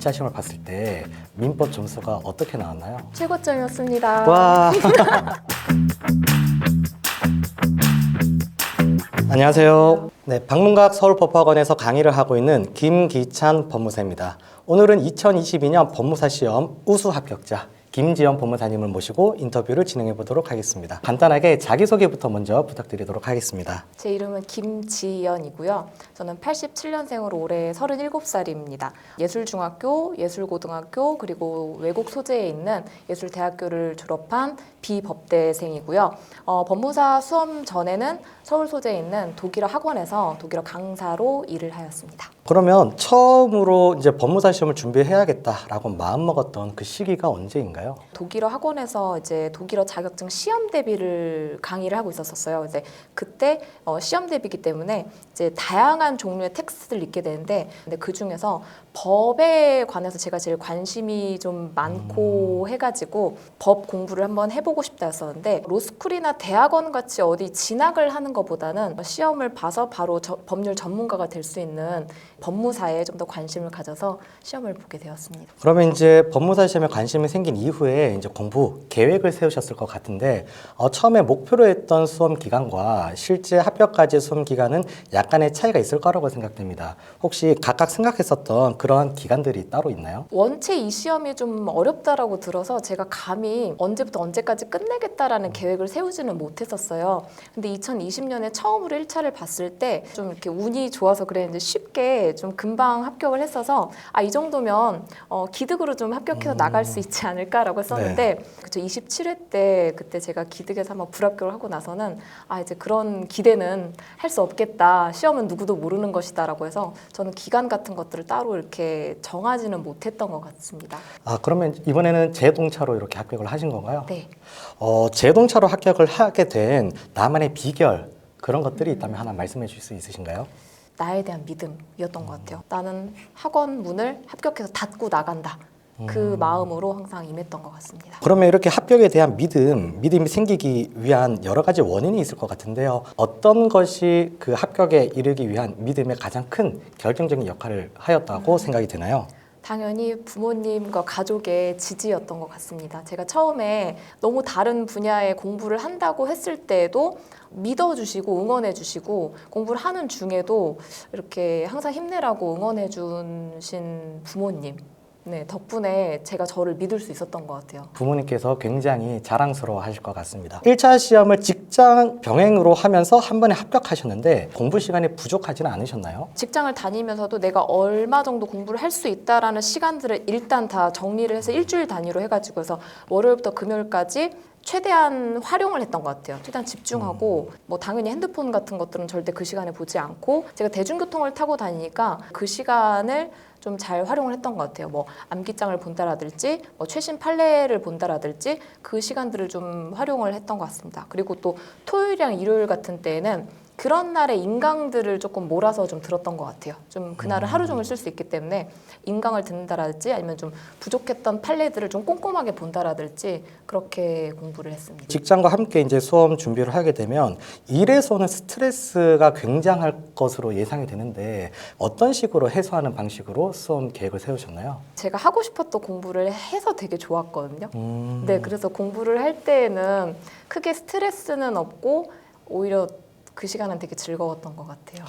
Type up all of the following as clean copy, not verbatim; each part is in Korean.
2차 시험을 봤을 때 민법 점수가 어떻게 나왔나요? 최고점이었습니다. 와. 안녕하세요. 네, 박문각 서울법학원에서 강의를 하고 있는 김기찬 법무사입니다. 오늘은 2022년 법무사 시험 우수 합격자 김지연 법무사님을 모시고 인터뷰를 진행해 보도록 하겠습니다. 간단하게 자기소개부터 먼저 부탁드리도록 하겠습니다. 제 이름은 김지연이고요. 저는 87년생으로 올해 37살입니다. 예술중학교, 예술고등학교, 그리고 외국 소재에 있는 예술대학교를 졸업한 비법대생이고요. 법무사 수험 전에는 서울 소재에 있는 독일어 학원에서 독일어 강사로 일을 하였습니다. 그러면 처음으로 이제 법무사 시험을 준비해야겠다라고 마음먹었던 그 시기가 언제인가요? 독일어 학원에서 이제 독일어 자격증 시험 대비를 강의를 하고 있었어요. 이제 그때 시험 대비이기 때문에 이제 다양한 종류의 텍스트를 읽게 되는데, 근데 그 중에서 법에 관해서 제가 제일 관심이 좀 많고 해가지고 법 공부를 한번 해보고 싶다 했었는데, 로스쿨이나 대학원 같이 어디 진학을 하는 것보다는 시험을 봐서 바로 법률 전문가가 될 수 있는 법무사에 좀 더 관심을 가져서 시험을 보게 되었습니다. 그러면 이제 법무사 시험에 관심이 생긴 이후에 이제 공부 계획을 세우셨을 것 같은데 처음에 목표로 했던 수험 기간과 실제 합격까지의 수험 기간은 약간의 차이가 있을 거라고 생각됩니다. 혹시 각각 생각했었던 그러한 기간들이 따로 있나요? 원체 이 시험이 좀 어렵다라고 들어서 제가 감히 언제부터 언제까지 끝내겠다라는 계획을 세우지는 못했었어요. 근데 2020년에 처음으로 1차를 봤을 때 좀 이렇게 운이 좋아서 그랬는지 쉽게 좀 금방 합격을 했어서 이 정도면 기득으로 좀 합격해서 나갈 수 있지 않을까라고 했었는데, 그쵸, 27회 때 그때 제가 기득에서 한번 불합격을 하고 나서는 이제 그런 기대는 할 수 없겠다. 시험은 누구도 모르는 것이다라고 해서 저는 기간 같은 것들을 따로 이렇게 정하지는 못했던 것 같습니다. 그러면 이번에는 제동차로 이렇게 합격을 하신 건가요? 네. 제동차로 합격을 하게 된 나만의 비결 그런 것들이 있다면 하나 말씀해 주실 수 있으신가요? 나에 대한 믿음이었던 것 같아요. 나는 학원 문을 합격해서 닫고 나간다. 그 마음으로 항상 임했던 것 같습니다. 그러면 이렇게 합격에 대한 믿음이 생기기 위한 여러 가지 원인이 있을 것 같은데요. 어떤 것이 그 합격에 이르기 위한 믿음의 가장 큰 결정적인 역할을 하였다고 생각이 되나요? 당연히 부모님과 가족의 지지였던 것 같습니다. 제가 처음에 너무 다른 분야의 공부를 한다고 했을 때에도 믿어주시고 응원해주시고, 공부를 하는 중에도 이렇게 항상 힘내라고 응원해주신 부모님, 덕분에 제가 저를 믿을 수 있었던 것 같아요. 부모님께서 굉장히 자랑스러워 하실 것 같습니다. 1차 시험을 직장 병행으로 하면서 한 번에 합격하셨는데 공부 시간이 부족하지는 않으셨나요? 직장을 다니면서도 내가 얼마 정도 공부를 할 수 있다라는 시간들을 일단 다 정리를 해서 일주일 단위로 해가지고 해서 월요일부터 금요일까지 최대한 활용을 했던 것 같아요. 최대한 집중하고 뭐 당연히 핸드폰 같은 것들은 절대 그 시간에 보지 않고, 제가 대중교통을 타고 다니니까 그 시간을 좀 잘 활용을 했던 것 같아요. 뭐 암기장을 본다라든지 뭐 최신 판례를 본다라든지 그 시간들을 좀 활용을 했던 것 같습니다. 그리고 또 토요일이랑 일요일 같은 때에는 그런 날의 인강들을 조금 몰아서 좀 들었던 것 같아요. 좀 그날은 하루 종일 쓸 수 있기 때문에 인강을 듣는다라든지 아니면 좀 부족했던 판례들을 좀 꼼꼼하게 본다라든지 그렇게 공부를 했습니다. 직장과 함께 이제 수험 준비를 하게 되면 일에서는 스트레스가 굉장할 것으로 예상이 되는데 어떤 식으로 해소하는 방식으로 수험 계획을 세우셨나요? 제가 하고 싶었던 공부를 해서 되게 좋았거든요. 네, 그래서 공부를 할 때에는 크게 스트레스는 없고 오히려 그 시간은 되게 즐거웠던 것 같아요.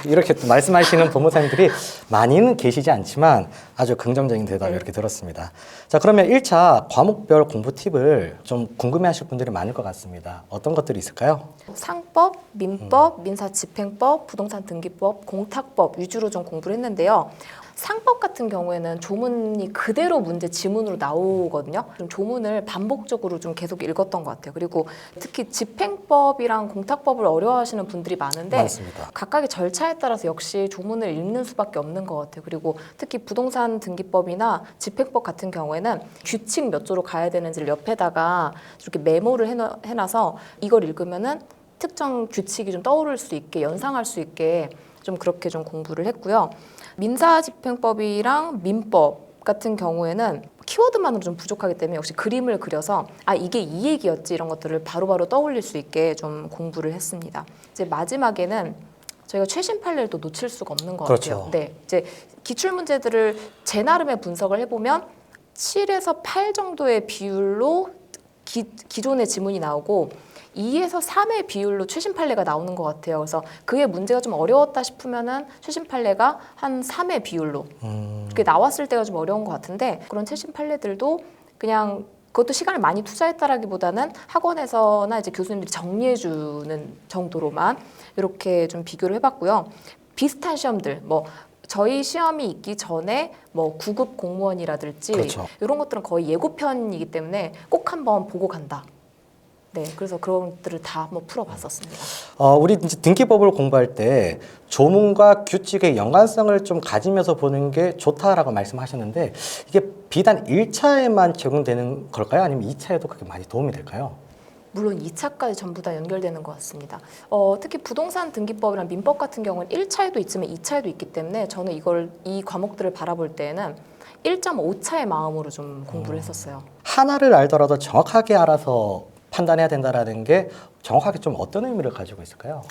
이렇게 또 말씀하시는 법무사님들이 많이는 계시지 않지만 아주 긍정적인 대답을 이렇게 들었습니다. 자, 그러면 1차 과목별 공부 팁을 좀 궁금해하실 분들이 많을 것 같습니다. 어떤 것들이 있을까요? 상법, 민법, 민사집행법, 부동산 등기법, 공탁법 위주로 좀 공부를 했는데요. 상법 같은 경우에는 조문이 그대로 문제 지문으로 나오거든요. 좀 조문을 반복적으로 좀 계속 읽었던 것 같아요. 그리고 특히 집행법이랑 공탁법을 어려워하시는 분들이 많은데 많습니다. 각각의 절차에 따라서 역시 조문을 읽는 수밖에 없는 것 같아요. 그리고 특히 부동산 등기법이나 집행법 같은 경우에는 규칙 몇 조로 가야 되는지를 옆에다가 이렇게 메모를 해놔서 이걸 읽으면은 특정 규칙이 좀 떠오를 수 있게, 연상할 수 있게 좀 그렇게 좀 공부를 했고요. 민사집행법이랑 민법 같은 경우에는 키워드만으로 좀 부족하기 때문에 역시 그림을 그려서 이게 이 얘기였지 이런 것들을 바로바로 떠올릴 수 있게 좀 공부를 했습니다. 이제 마지막에는 저희가 최신 판례를 또 놓칠 수가 없는 것 그렇죠. 같아요. 네, 이제 기출 문제들을 제 나름의 분석을 해보면 7에서 8 정도의 비율로 기존의 지문이 나오고 2에서 3의 비율로 최신 판례가 나오는 것 같아요. 그래서 그게 문제가 좀 어려웠다 싶으면은 최신 판례가 한 3의 비율로 그게 나왔을 때가 좀 어려운 것 같은데 그런 최신 판례들도 그냥 그것도 시간을 많이 투자했다라기보다는 학원에서나 이제 교수님들이 정리해주는 정도로만 이렇게 좀 비교를 해봤고요. 비슷한 시험들 뭐 저희 시험이 있기 전에 뭐 9급 공무원이라든지 그렇죠. 이런 것들은 거의 예고편이기 때문에 꼭 한번 보고 간다. 네, 그래서 그런 것들을 다 한번 풀어봤었습니다. 우리 이제 등기법을 공부할 때 조문과 규칙의 연관성을 좀 가지면서 보는 게 좋다라고 말씀하셨는데 이게 비단 1차에만 적용되는 걸까요? 아니면 2차에도 그렇게 많이 도움이 될까요? 물론 2차까지 전부 다 연결되는 것 같습니다. 특히 부동산 등기법이랑 민법 같은 경우는 1차에도 있지만 2차에도 있기 때문에 저는 이 과목들을 바라볼 때는 1.5차의 마음으로 좀 공부를 했었어요. 하나를 알더라도 정확하게 알아서 판단해야 된다라는 게 정확하게 좀 어떤 의미를 가지고 있을까요?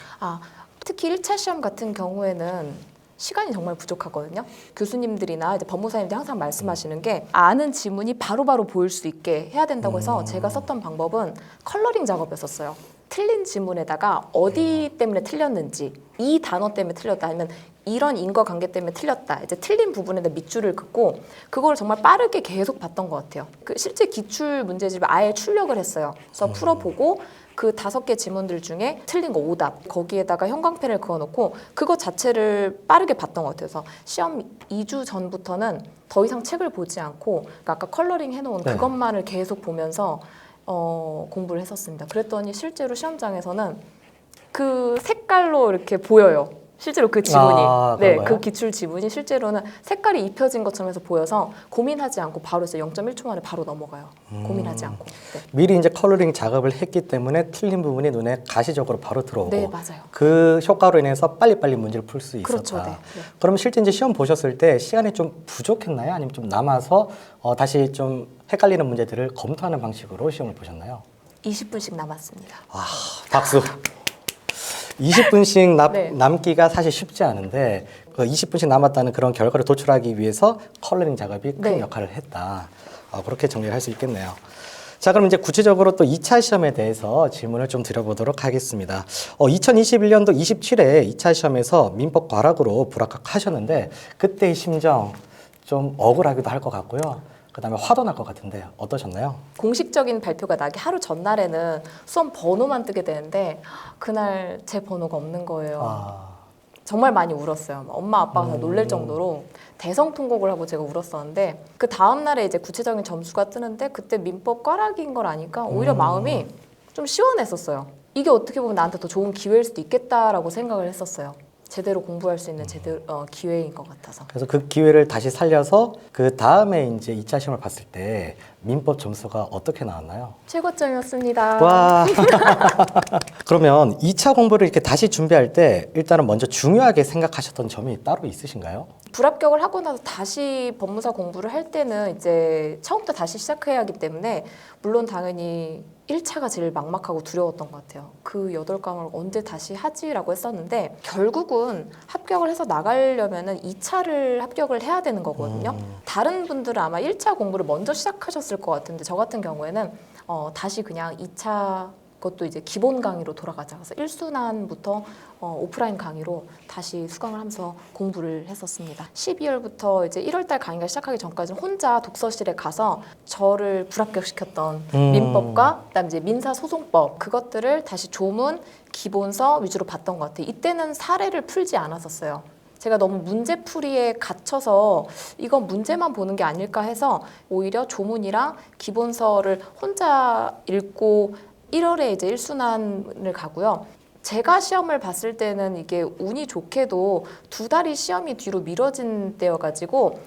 특히 1차 시험 같은 경우에는 시간이 정말 부족하거든요. 교수님들이나 이제 법무사님들이 항상 말씀하시는 게 아는 지문이 바로바로 보일 수 있게 해야 된다고 해서 제가 썼던 방법은 컬러링 작업이었어요. 틀린 지문에다가 어디 때문에 틀렸는지, 이 단어 때문에 틀렸다 아니면 이런 인과관계 때문에 틀렸다. 이제 틀린 부분에다 밑줄을 긋고 그걸 정말 빠르게 계속 봤던 것 같아요. 실제 기출 문제집을 아예 출력을 했어요. 그래서 풀어보고 그 5개 지문들 중에 틀린 거 오답 거기에다가 형광펜을 그어놓고 그거 자체를 빠르게 봤던 것 같아요. 그래서 시험 2주 전부터는 더 이상 책을 보지 않고 그러니까 아까 컬러링 해놓은 네. 그것만을 계속 보면서 공부를 했었습니다. 그랬더니 실제로 시험장에서는 그 색깔로 이렇게 보여요. 실제로 그 지문이 네, 그런가요? 그 기출 지문이 실제로는 색깔이 입혀진 것처럼 해서 보여서 고민하지 않고 바로 이제 0.1초 만에 바로 넘어가요. 고민하지 않고. 네. 미리 이제 컬러링 작업을 했기 때문에 틀린 부분이 눈에 가시적으로 바로 들어오고 네, 맞아요. 그 효과로 인해서 빨리빨리 문제를 풀 수 있었다. 그렇죠, 네. 그럼 실제 이제 시험 보셨을 때 시간이 좀 부족했나요? 아니면 좀 남아서 다시 좀 헷갈리는 문제들을 검토하는 방식으로 시험을 보셨나요? 20분씩 남았습니다. 박수. 20분씩 네. 남기가 사실 쉽지 않은데 그 20분씩 남았다는 그런 결과를 도출하기 위해서 컬러링 작업이 큰 네. 역할을 했다. 그렇게 정리를 할 수 있겠네요. 자, 그럼 이제 구체적으로 또 2차 시험에 대해서 질문을 좀 드려보도록 하겠습니다. 2021년도 27회 2차 시험에서 민법 과락으로 불합격하셨는데 그때의 심정 좀 억울하기도 할 것 같고요. 그다음에 화도 날 것 같은데 어떠셨나요? 공식적인 발표가 나기 하루 전날에는 수험 번호만 뜨게 되는데 그날 제 번호가 없는 거예요. 정말 많이 울었어요. 엄마 아빠가 다 놀랄 정도로 대성통곡을 하고 제가 울었었는데 그 다음 날에 이제 구체적인 점수가 뜨는데 그때 민법 꽈락인 걸 아니까 오히려 마음이 좀 시원했었어요. 이게 어떻게 보면 나한테 더 좋은 기회일 수도 있겠다라고 생각을 했었어요. 제대로 공부할 수 있는 기회인 것 같아서. 그래서 그 기회를 다시 살려서 그 다음에 이제 2차 시험을 봤을 때 민법 점수가 어떻게 나왔나요? 최고점이었습니다. 와. 그러면 2차 공부를 이렇게 다시 준비할 때 일단은 먼저 중요하게 생각하셨던 점이 따로 있으신가요? 불합격을 하고 나서 다시 법무사 공부를 할 때는 이제 처음부터 다시 시작해야 하기 때문에 물론 당연히 1차가 제일 막막하고 두려웠던 것 같아요. 그 8과목을 언제 다시 하지라고 했었는데 결국은 합격을 해서 나가려면은 2차를 합격을 해야 되는 거거든요. 다른 분들은 아마 1차 공부를 먼저 시작하셨을 것 같은데 저 같은 경우에는 다시 그냥 2차 그것도 이제 기본 강의로 돌아가자. 그래서 1순환부터 오프라인 강의로 다시 수강을 하면서 공부를 했었습니다. 12월부터 이제 1월달 강의가 시작하기 전까지는 혼자 독서실에 가서 저를 불합격시켰던 민법과 그다음에 이제 민사소송법 그것들을 다시 조문, 기본서 위주로 봤던 것 같아요. 이때는 사례를 풀지 않았었어요. 제가 너무 문제풀이에 갇혀서 이건 문제만 보는 게 아닐까 해서 오히려 조문이랑 기본서를 혼자 읽고 1월에 이제 1순환을 가고요. 제가 시험을 봤을 때는 이게 운이 좋게도 2달이 시험이 뒤로 미뤄진 때여가지고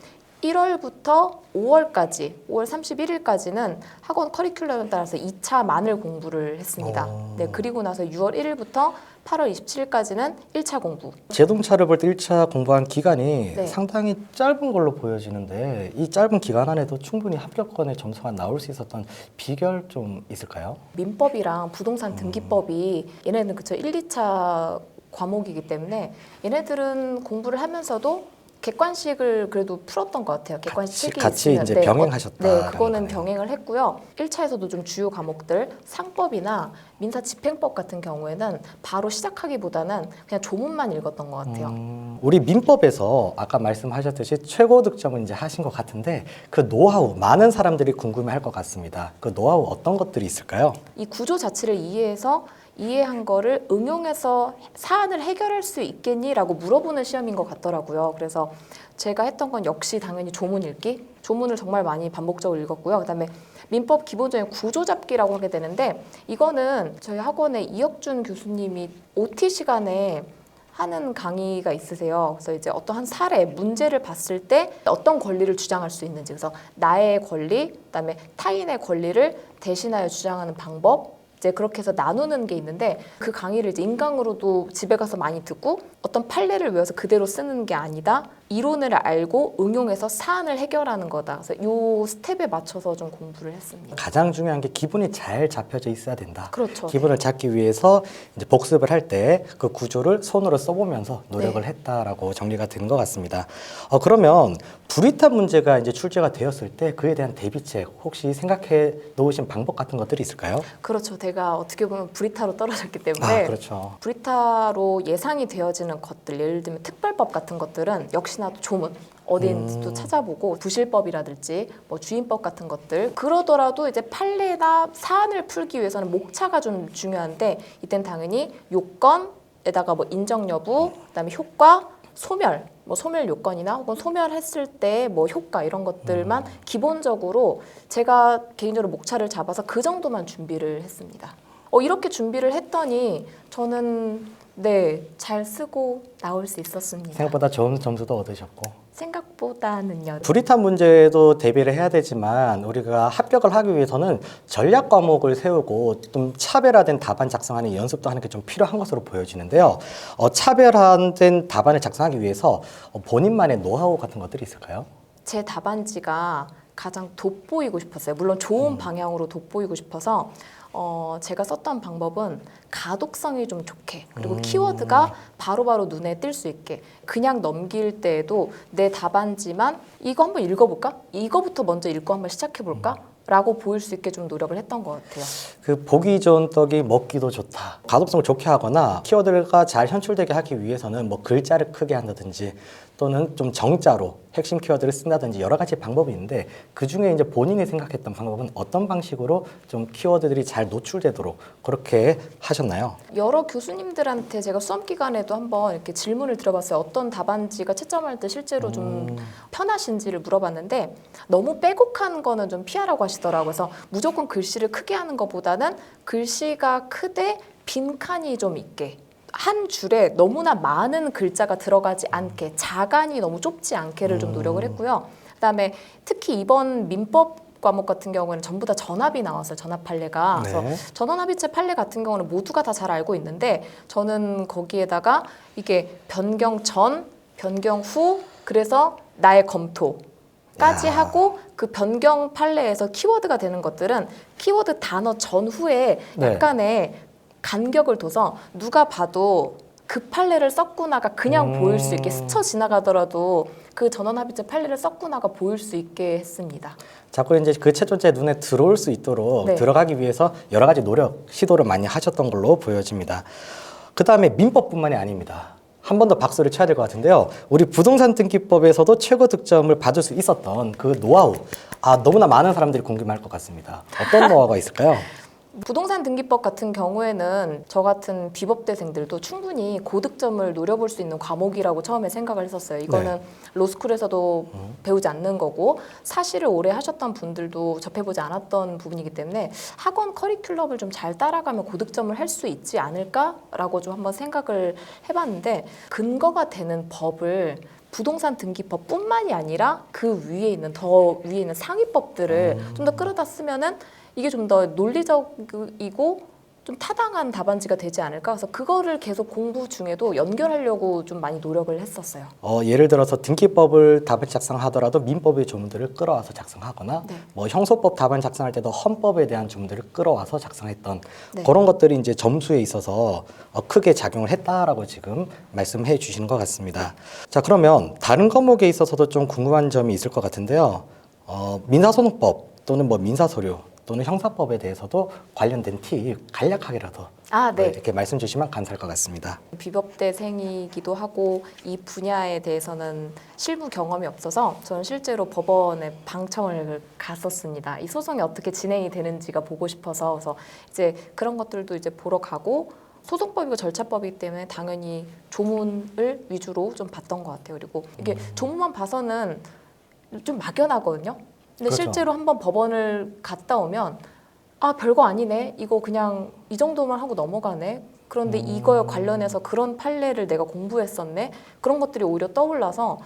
1월부터 5월까지, 5월 31일까지는 학원 커리큘럼에 따라서 2차만을 공부를 했습니다. 네, 그리고 나서 6월 1일부터 8월 27일까지는 1차 공부. 제동차를 볼 때 1차 공부한 기간이 네. 상당히 짧은 걸로 보여지는데 이 짧은 기간 안에도 충분히 합격권의 점수가 나올 수 있었던 비결 좀 있을까요? 민법이랑 부동산 등기법이 얘네는 그쵸 1, 2차 과목이기 때문에 얘네들은 공부를 하면서도 객관식을 그래도 풀었던 것 같아요. 객관식 책이 같이 있으면. 이제 병행하셨다. 네, 그거는 병행을 했고요. 1차에서도 좀 주요 과목들 상법이나 민사 집행법 같은 경우에는 바로 시작하기보다는 그냥 조문만 읽었던 것 같아요. 우리 민법에서 아까 말씀하셨듯이 최고 득점은 이제 하신 것 같은데 그 노하우 많은 사람들이 궁금해할 것 같습니다. 그 노하우 어떤 것들이 있을까요? 이 구조 자체를 이해한 거를 응용해서 사안을 해결할 수 있겠니라고 물어보는 시험인 것 같더라고요. 그래서 제가 했던 건 역시 당연히 조문 읽기. 조문을 정말 많이 반복적으로 읽었고요. 그다음에 민법 기본적인 구조 잡기라고 하게 되는데 이거는 저희 학원에 이혁준 교수님이 OT 시간에 하는 강의가 있으세요. 그래서 이제 어떤 한 사례, 문제를 봤을 때 어떤 권리를 주장할 수 있는지, 그래서 나의 권리, 그다음에 타인의 권리를 대신하여 주장하는 방법, 이제 그렇게 해서 나누는 게 있는데 그 강의를 이제 인강으로도 집에 가서 많이 듣고 어떤 판례를 외워서 그대로 쓰는 게 아니다. 이론을 알고 응용해서 사안을 해결하는 거다. 그래서 이 스텝에 맞춰서 좀 공부를 했습니다. 가장 중요한 게 기본이 잘 잡혀져 있어야 된다. 그렇죠. 기본을 잡기 위해서 이제 복습을 할 때 그 구조를 손으로 써보면서 노력을 네. 했다라고 정리가 된 것 같습니다. 그러면 불이탄 문제가 이제 출제가 되었을 때 그에 대한 대비책 혹시 생각해 놓으신 방법 같은 것들이 있을까요? 그렇죠. 제가 어떻게 보면 브리타로 떨어졌기 때문에 그렇죠. 브리타로 예상이 되어지는 것들, 예를 들면 특별법 같은 것들은 역시나 또 조문 어디인지도 찾아보고 부실법이라든지 뭐 주임법 같은 것들 그러더라도 이제 판례나 사안을 풀기 위해서는 목차가 좀 중요한데 이땐 당연히 요건에다가 뭐 인정 여부, 그다음에 효과, 소멸, 뭐 소멸 요건이나 혹은 소멸했을 때 뭐 효과 이런 것들만 기본적으로 제가 개인적으로 목차를 잡아서 그 정도만 준비를 했습니다. 이렇게 준비를 했더니 저는 잘 쓰고 나올 수 있었습니다. 생각보다 좋은 점수도 얻으셨고. 생각보다는요. 불이탄 문제도 대비를 해야 되지만 우리가 합격을 하기 위해서는 전략 과목을 세우고 좀 차별화된 답안 작성하는 연습도 하는 게 좀 필요한 것으로 보여지는데요. 차별화된 답안을 작성하기 위해서 본인만의 노하우 같은 것들이 있을까요? 제 답안지가 가장 돋보이고 싶었어요. 물론 좋은 방향으로 돋보이고 싶어서 제가 썼던 방법은 가독성이 좀 좋게 그리고 키워드가 바로바로 눈에 띌 수 있게 그냥 넘길 때에도 내 답안지만 이거 한번 읽어볼까? 이거부터 먼저 읽고 한번 시작해볼까? 라고 보일 수 있게 좀 노력을 했던 것 같아요. 그 보기 좋은 떡이 먹기도 좋다. 가독성을 좋게 하거나 키워드가 잘 현출되게 하기 위해서는 뭐 글자를 크게 한다든지 또는 좀 정자로 핵심 키워드를 쓴다든지 여러 가지 방법이 있는데 그 중에 이제 본인이 생각했던 방법은 어떤 방식으로 좀 키워드들이 잘 노출되도록 그렇게 하셨나요? 여러 교수님들한테 제가 수험 기간에도 한번 이렇게 질문을 드려봤어요. 어떤 답안지가 채점할 때 실제로 좀 편하신지를 물어봤는데 너무 빼곡한 거는 좀 피하라고 하시더라고요. 그래서 무조건 글씨를 크게 하는 것보다는 글씨가 크되 빈칸이 좀 있게 한 줄에 너무나 많은 글자가 들어가지 않게 자간이 너무 좁지 않게를 좀 노력을 했고요. 그다음에 특히 이번 민법 과목 같은 경우에는 전부 다 전합이 나왔어요. 전합 판례가. 네. 그래서 전원합의체 판례 같은 경우는 모두가 다 잘 알고 있는데 저는 거기에다가 이게 변경 전, 변경 후, 그래서 나의 검토까지 하고 그 변경 판례에서 키워드가 되는 것들은 키워드 단어 전후에 약간의 간격을 둬서 누가 봐도 그 판례를 썼구나가 그냥 보일 수 있게 스쳐 지나가더라도 그 전원합의체 판례를 썼구나가 보일 수 있게 했습니다. 자꾸 이제 그 채점자의 눈에 들어올 수 있도록 들어가기 위해서 여러 가지 노력, 시도를 많이 하셨던 걸로 보여집니다. 그 다음에 민법뿐만이 아닙니다. 한 번 더 박수를 쳐야 될 것 같은데요. 우리 부동산 등기법에서도 최고 득점을 받을 수 있었던 그 노하우. 너무나 많은 사람들이 궁금해할 것 같습니다. 어떤 노하우가 있을까요? 부동산 등기법 같은 경우에는 저 같은 비법대생들도 충분히 고득점을 노려볼 수 있는 과목이라고 처음에 생각을 했었어요. 이거는 로스쿨에서도 배우지 않는 거고 사실을 오래 하셨던 분들도 접해보지 않았던 부분이기 때문에 학원 커리큘럼을 좀 잘 따라가면 고득점을 할 수 있지 않을까라고 좀 한번 생각을 해봤는데 근거가 되는 법을 부동산 등기법뿐만이 아니라 그 위에 있는 더 위에 있는 상위법들을 좀 더 끌어다 쓰면은 이게 좀 더 논리적이고 좀 타당한 답안지가 되지 않을까. 그래서 그거를 계속 공부 중에도 연결하려고 좀 많이 노력을 했었어요. 예를 들어서 등기법을 답안 작성하더라도 민법의 조문들을 끌어와서 작성하거나 네. 뭐 형소법 답안 작성할 때도 헌법에 대한 조문들을 끌어와서 작성했던 네. 그런 것들이 이제 점수에 있어서 크게 작용을 했다라고 지금 말씀해 주시는 것 같습니다. 자, 그러면 다른 과목에 있어서도 좀 궁금한 점이 있을 것 같은데요. 민사소송법 또는 뭐 민사서류 또는 형사법에 대해서도 관련된 팁 간략하게라도 네. 이렇게 말씀 주시면 감사할 것 같습니다. 비법대생이기도 하고 이 분야에 대해서는 실무 경험이 없어서 저는 실제로 법원에 방청을 갔었습니다. 이 소송이 어떻게 진행이 되는지가 보고 싶어서. 그래서 이제 그런 것들도 이제 보러 가고, 소송법이고 절차법이기 때문에 당연히 조문을 위주로 좀 봤던 것 같아요. 그리고 이게 조문만 봐서는 좀 막연하거든요. 근데 그렇죠. 실제로 한번 법원을 갔다 오면 별거 아니네. 이거 그냥 이 정도만 하고 넘어가네. 그런데 이거에 관련해서 그런 판례를 내가 공부했었네. 그런 것들이 오히려 떠올라서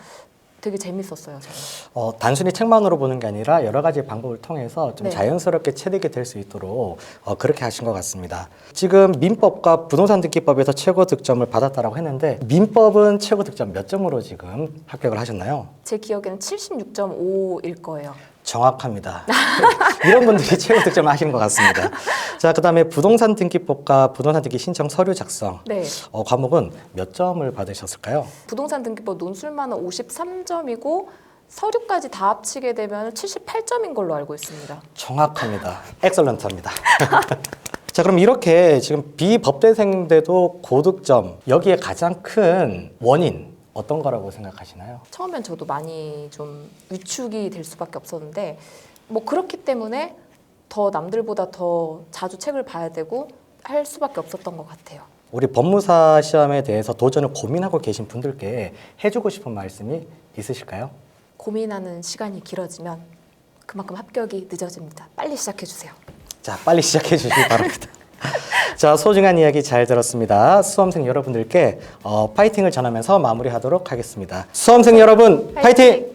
되게 재밌었어요. 저는. 단순히 책만으로 보는 게 아니라 여러 가지 방법을 통해서 좀 네. 자연스럽게 체득이 될 수 있도록 그렇게 하신 것 같습니다. 지금 민법과 부동산 등기법에서 최고 득점을 받았다라고 했는데 민법은 최고 득점 몇 점으로 지금 합격을 하셨나요? 제 기억에는 76.5일 거예요. 정확합니다. 이런 분들이 최고 득점을 하시는 것 같습니다. 자, 그다음에 부동산 등기법과 부동산 등기 신청 서류 작성 네. 과목은 몇 점을 받으셨을까요? 부동산 등기법 논술만은 53점이고 서류까지 다 합치게 되면 78점인 걸로 알고 있습니다. 정확합니다. 엑설런트합니다. 자, 그럼 이렇게 지금 비법대생인데도 고득점, 여기에 가장 큰 원인 어떤 거라고 생각하시나요? 처음엔 저도 많이 좀 위축이 될 수밖에 없었는데, 뭐 그렇기 때문에 더 남들보다 더 자주 책을 봐야 되고 할 수밖에 없었던 것 같아요. 우리 법무사 시험에 대해서 도전을 고민하고 계신 분들께 해주고 싶은 말씀이 있으실까요? 고민하는 시간이 길어지면 그만큼 합격이 늦어집니다. 빨리 시작해 주세요. 자, 빨리 시작해 주시기 바랍니다. 자, 소중한 이야기 잘 들었습니다. 수험생 여러분들께 파이팅을 전하면서 마무리하도록 하겠습니다. 수험생 여러분, 파이팅!